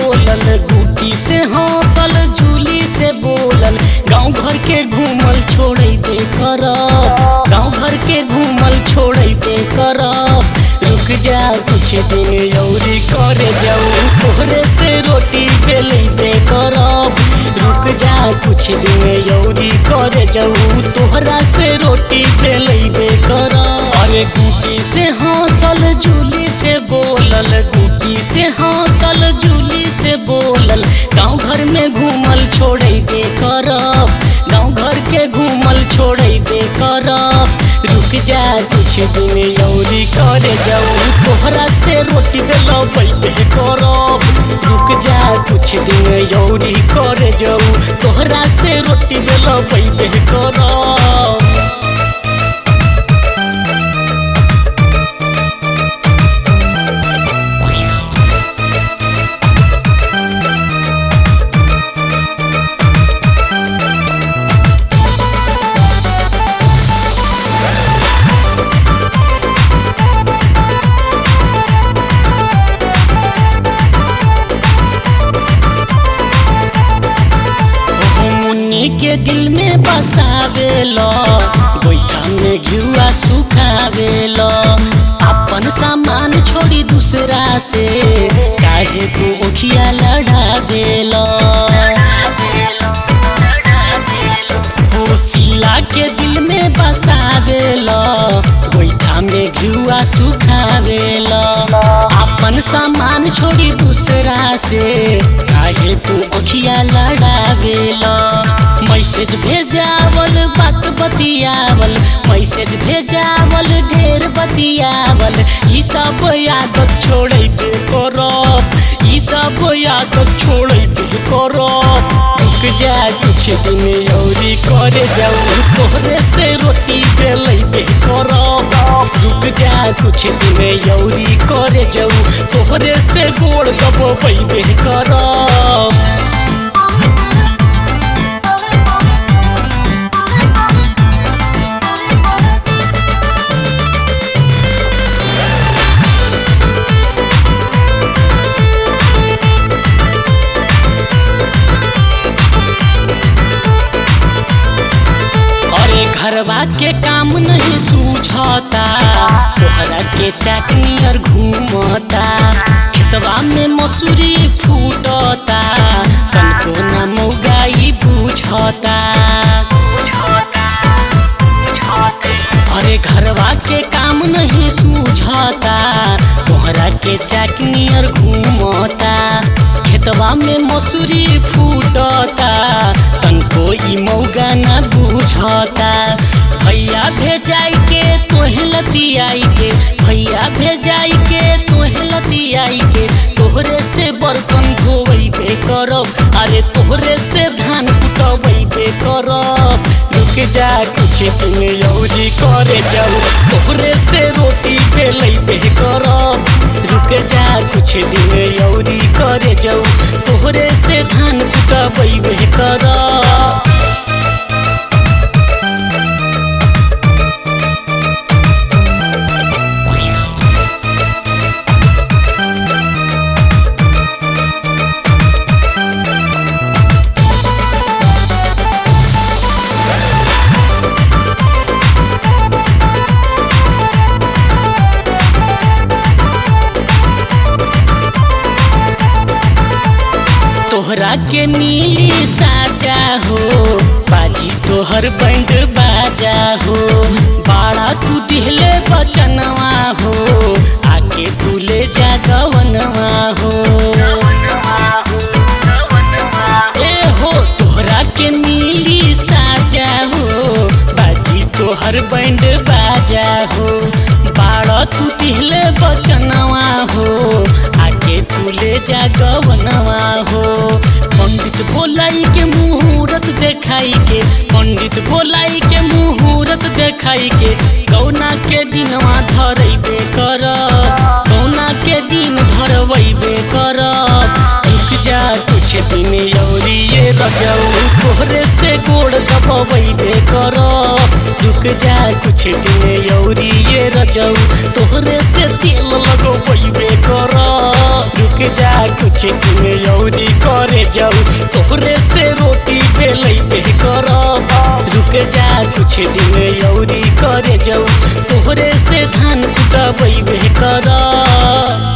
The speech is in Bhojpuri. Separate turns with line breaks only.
बोलल, गुटी से हंसल, जूली से बोलल, गाँव घर के घूमल छोड़े दे करब, गाँव घर के घूमल छोड़े दे करब। रुक जा कुछ दिन औरी करे जाऊ, तोहरे से रोटी बेले दे करब। रुक जा कुछ दिन औरी करे जाऊ, तोहरा से रोटी बेले दे करब। अरे गुटी से हंसल, जूली से बोलल, गुटी से हंसल, जूली से बोलल, गाँव घर में घूमल छोड़े दे करब, गाँव घर के घूमल छोड़े दे करब। रुक जा कुछ दिन औरी करे जाऊ, तोहरा से रोटी बेलबे करब। रुक जा कुछ दिन औरी करे जाऊ, तोहरा से रोटी बेलबे करब। के दिल में बसावेला, गोइठा में घिउआ सुखावेला, अपन सामान छोड़ी दूसरा से काहे तू ओखिया लड़ावेला। हो सिला के दिल में बसावेला, गोइठा में घिउआ सुखावेला, अपन सामान छोड़ी दूसरा से काहे तू ओखिया लड़ावेला। मैसेज भेजावल, बात बतियावल, मैसेज भेजावल, ढेर बतियावल, ई सब आदत छोड़े दे करब, ई सब आदत छोड़े दे करब। रुक जा कुछ दिन औरी करे जाऊ, तोहरे से रोटी बेलबे करब। रुक जा कुछ दिन औरी करे जाऊ, तोहरे से गोड़ दबबे करब। घरवा के काम नहीं सूझता, तोहरा के चाकनी और घूमता, खेतवा में मसूरी फूटता, तनको न मौगाई बुझता। अरे घरवा के काम नहीं सूझता, तोहरा के चाकनी और घूमता, खेतवा में मसूरी फूटता, तनको ई मौगा न बुझता। भैया भेजाई के तोहे लतियाई के, भैया भेजाई के तोहे लतियाई के, तोहरे से बर्तन धोबे करब, अरे तोहरे से धान कुटबे करब। रुक जा कुछ दिन औरी करे जाऊ, तोहरे से रोटी बेलबे करब। रुक जा कुछ दिन औरी करे जाऊ, तोहरे से धान कुटबे करब। तोहरा के नीली साजा हो, बाजी तोहर बैंड बाजा हो, बाड़ा तू दिहले बचनवा हो, आके तू ले जा गवनवा हो। ए हो तोहरा के नीली साजा हो, बाजी तोहर बैंड बाजा हो, बाड़ा तू दिहले बचनवा हो, आके तू ले जा गवनवा हो। पंडित बोलाई के मुहूर्त देखाई के, पंडित बोलाई के मुहूर्त देखाई के, कौना के दिनवा धरबे करब, कौना के दिन धरबे करब। रुक जा कुछ दिन औरी ये रजाऊ, तोहरे से गोड़ दबबे करब। रुक जा कुछ दिन यौरी ये रजऊ तोहरे से तेल लगबे कर रुक जा कुछ दिन यौरी करे जाऊ तोहरे से रोटी बेलैबे कर रुक जा कुछ दिन यौरी करे जाऊ तोहरे से धान कुटबे कर।